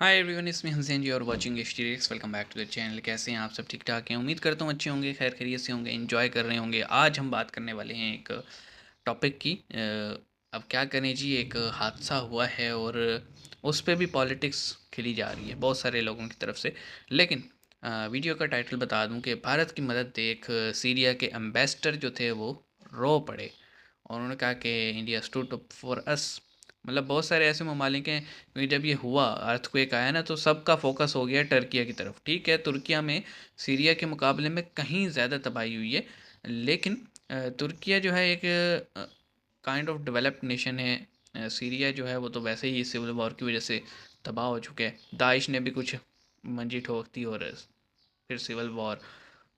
Hi everyone, इसमें हंसैन जी और वाचिंग एच welcome back to the channel. कैसे हैं आप सब? ठीक ठाक हैं? उम्मीद करता हूँ अच्छे होंगे, खैर खैरियत से होंगे, एंजॉय कर रहे होंगे। आज हम बात करने वाले हैं एक टॉपिक की। अब क्या करें जी, एक हादसा हुआ है और उस पे भी पॉलिटिक्स खेली जा रही है बहुत सारे लोगों की तरफ से। लेकिन वीडियो का टाइटल बता दूं कि भारत की मदद देख सीरिया के एम्बेसडर जो थे वो रो पड़े और उन्होंने कहा कि India stood up for us. मतलब बहुत सारे ऐसे ममालिक हैं, क्योंकि जब ये हुआ अर्थक्वेक आया ना तो सबका फोकस हो गया टर्किया की तरफ। ठीक है, तुर्किया में सीरिया के मुकाबले में कहीं ज़्यादा तबाही हुई है, लेकिन तुर्किया जो है एक काइंड ऑफ डेवलप्ड नेशन है। सीरिया जो है वो तो वैसे ही सिविल वॉर की वजह से तबाह हो चुका है। दाइश ने भी कुछ मंजी ठोकती और फिर सिविल वॉर,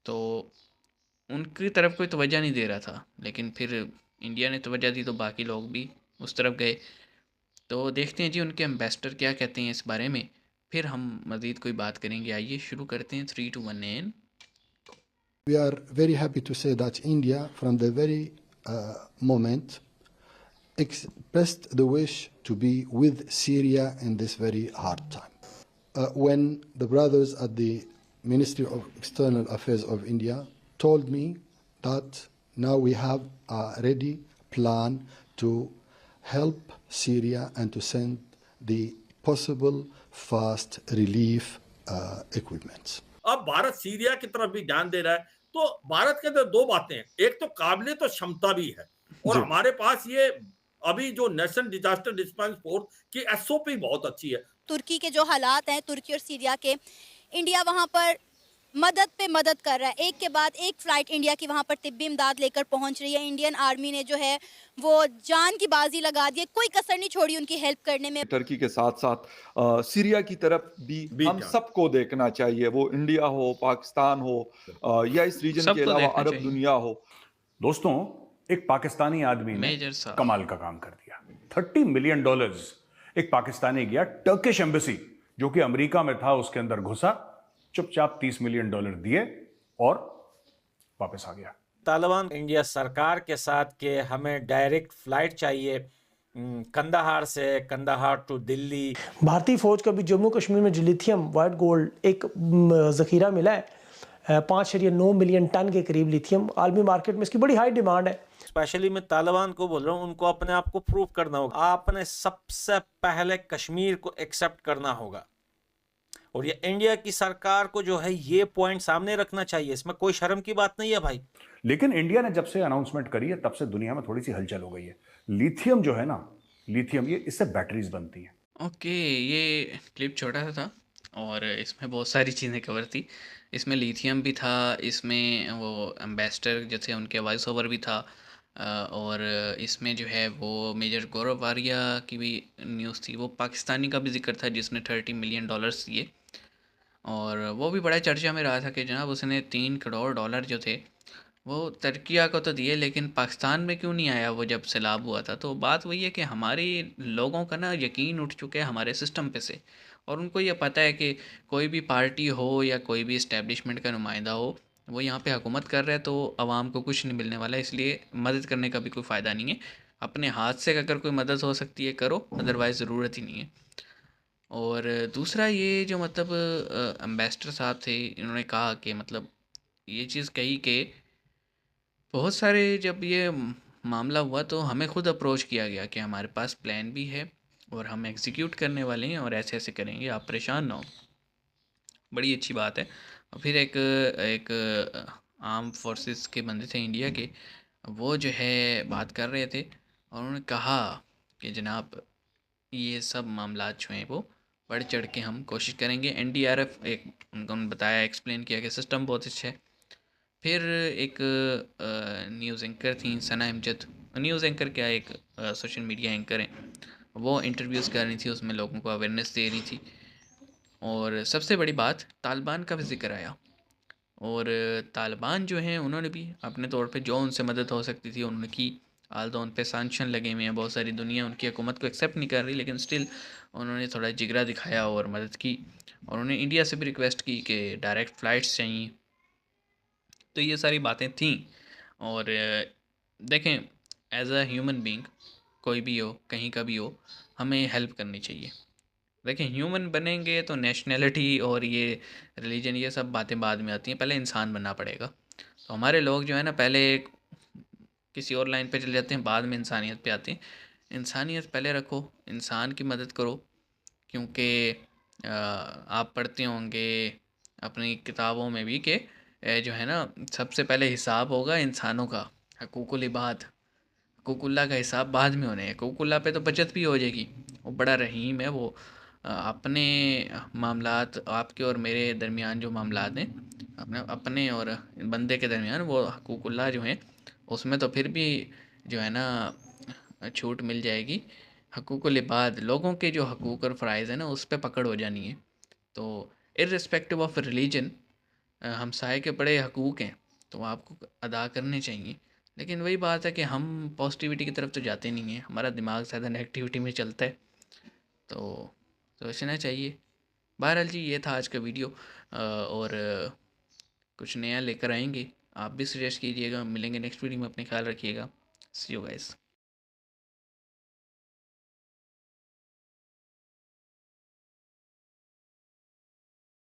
तो उनकी तरफ कोई तवज्जो नहीं दे रहा था। लेकिन फिर इंडिया ने तवज्जो दी तो बाकी लोग भी उस तरफ गए। तो देखते हैं जी उनके एम्बेसडर क्या कहते हैं इस बारे में, फिर हम मज़ीद कोई बात करेंगे। आइए शुरू करते हैं। 3 2 1 N. We are very happy to say that India, from the very moment, expressed the wish to be with Syria in this very hard time. When the brothers at the Ministry of External Affairs of India told me that now we have a ready plan to help Syria and to send the possible fast relief equipment. अब Bharat Syria की तरफ भी ध्यान दे रहा है। तो भारत के अंदर दो बातें हैं, एक तो काबिलियत और क्षमता भी है और हमारे पास ये अभी जो नेशनल डिजास्टर रिस्पांस फोर्स की एसओपी बहुत अच्छी है। तुर्की के जो हालात हैं, तुर्की और सीरिया के, इंडिया वहाँ पर मदद पे मदद कर रहा है। एक के बाद एक फ्लाइट इंडिया की वहाँ पर तिब्बी इमदाद लेकर पहुँच रही है। इंडियन आर्मी ने जो है वो जान की बाजी लगा दी है, कोई कसर नहीं छोड़ी उनकी हेल्प करने में। टर्की के साथ साथ सीरिया की तरफ भी हम सबको देखना चाहिए, वो इंडिया हो, पाकिस्तान हो या इस रीजन के सबको अलावा देखना अरब चाहिए। दुनिया हो। दोस्तों, एक पाकिस्तानी आदमी ने मेजर साहब कमाल का काम कर दिया। $30 मिलियन एक पाकिस्तानी गया टर्किश एम्बेसी जो कि अमेरिका में था, उसके अंदर घुसा, चुपचाप $30 मिलियन दिए और वापस आ गया। तालिबान इंडिया सरकार के साथ के हमें डायरेक्ट फ्लाइट चाहिए कंदाहार से, कंदाहार टू दिल्ली। भारतीय फौज का भी जम्मू कश्मीर में जो लिथियम वाइट गोल्ड एक ज़ख़ीरा मिला है 5.9 मिलियन टन के करीब लिथियम। आलमी मार्केट में इसकी बड़ी हाई डिमांड है। स्पेशली मैं तालिबान को बोल रहा हूँ, उनको अपने आप को प्रूव करना होगा। आपने सबसे पहले कश्मीर को एक्सेप्ट करना होगा और ये इंडिया की सरकार को जो है ये पॉइंट सामने रखना चाहिए। इसमें कोई शर्म की बात नहीं है भाई। लेकिन इंडिया ने जब से अनाउंसमेंट करी है तब से दुनिया में थोड़ी सी हलचल हो गई है। लिथियम जो है ना, लिथियम ये इससे बैटरीज बनती हैं। ओके, ये क्लिप छोटा सा था और इसमें बहुत सारी चीज़ें कवर थी। इसमें लिथियम भी था, इसमें वो एम्बेसडर जो थे उनके वॉइस ओवर भी था, और इसमें जो है वो मेजर गौरव आर्या की भी न्यूज़ थी। वो पाकिस्तानी का भी जिक्र था जिसने $30 मिलियन दिए और वो भी बड़ा चर्चा में रहा था कि जनाब उसने $3 करोड़ जो थे वो तुर्किया को तो दिए, लेकिन पाकिस्तान में क्यों नहीं आया वो जब सैलाब हुआ था। तो बात वही है कि हमारे लोगों का ना यकीन उठ चुका है हमारे सिस्टम पे से, और उनको ये पता है कि कोई भी पार्टी हो या कोई भी इस्टेब्लिशमेंट का नुमाइंदा हो, वो यहाँ पे हुकूमत कर रहा है तो आवाम को कुछ नहीं मिलने वाला है, इसलिए मदद करने का भी कोई फ़ायदा नहीं है। अपने हाथ से अगर कोई मदद हो सकती है करो, अदरवाइज़ ज़रूरत ही नहीं है। और दूसरा ये जो मतलब एम्बेसडर साहब थे, इन्होंने कहा कि मतलब ये चीज़ कही कि बहुत सारे जब ये मामला हुआ तो हमें खुद अप्रोच किया गया कि हमारे पास प्लान भी है और हम एग्जीक्यूट करने वाले हैं और ऐसे ऐसे करेंगे, आप परेशान ना हो। बड़ी अच्छी बात है। और फिर एक एक आर्म फोर्सेस के बंदे थे इंडिया के, वो जो है बात कर रहे थे और उन्होंने कहा कि जनाब ये सब मामला जो हैं वो बढ़ चढ़ के हम कोशिश करेंगे। एनडीआरएफ एक उनको बताया, एक्सप्लेन किया कि सिस्टम बहुत अच्छा है। फिर एक न्यूज़ एंकर थी सना अमजद। न्यूज़ एंकर क्या, एक सोशल मीडिया एंकर हैं, वो इंटरव्यूज़ कर रही थी, उसमें लोगों को अवेयरनेस दे रही थी। और सबसे बड़ी बात तालिबान का भी जिक्र आया और तालिबान जो हैं उन्होंने भी अपने तौर पे जो उनसे मदद हो सकती थी उन्होंने की। आल तो उन पे सैंक्शन लगे हुए हैं, बहुत सारी दुनिया उनकी हुकूमत को एक्सेप्ट नहीं कर रही, लेकिन स्टिल उन्होंने थोड़ा जिगरा दिखाया और मदद की। और उन्होंने इंडिया से भी रिक्वेस्ट की कि डायरेक्ट फ़्लाइट्स चाहिए। तो ये सारी बातें थीं। और देखें, एज अ ह्यूमन बीइंग कोई भी हो, कहीं का भी हो, हमें हेल्प करनी चाहिए। देखिए ह्यूमन बनेंगे तो नेशनैलिटी और ये रिलीजन ये सब बातें बाद में आती हैं, पहले इंसान बनना पड़ेगा। तो हमारे लोग जो है ना पहले किसी और लाइन पे चले जाते हैं, बाद में इंसानियत पे आते हैं। इंसानियत पहले रखो, इंसान की मदद करो, क्योंकि आप पढ़ते होंगे अपनी किताबों में भी कि जो है ना सबसे पहले हिसाब होगा इंसानों का, हकूकुल इबाद, हकूकुल्लाह का हिसाब बाद में होने हैं। हकूकुल्लाह पे तो बचत भी हो जाएगी, वो बड़ा रहीम है वो। अपने मामलात आपके और मेरे दरमियान जो मामलात हैं, अपने अपने और बंदे के दरमियान, वो हकूकुल्लाह जो हैं उसमें तो फिर भी जो है ना छूट मिल जाएगी। हकूकुल इबाद, लोगों के जो हकूक़ और फ़राइज़ हैं ना उस पे पकड़ हो जानी है। तो इर्रिस्पेक्टिव ऑफ रिलीजन हमसाये के बड़े हकूक़ हैं, तो आपको अदा करने चाहिए। लेकिन वही बात है कि हम पॉजिटिविटी की तरफ तो जाते नहीं हैं, हमारा दिमाग ज़्यादा नेगेटिविटी में चलता है, तो सोचना चाहिए। बहरहाल जी ये था आज का वीडियो, और कुछ नया लेकर आएंगे, आप भी सजेस्ट कीजिएगा। मिलेंगे नेक्स्ट वीडियो में, अपने ख्याल रखिएगा। सी यू गाइस।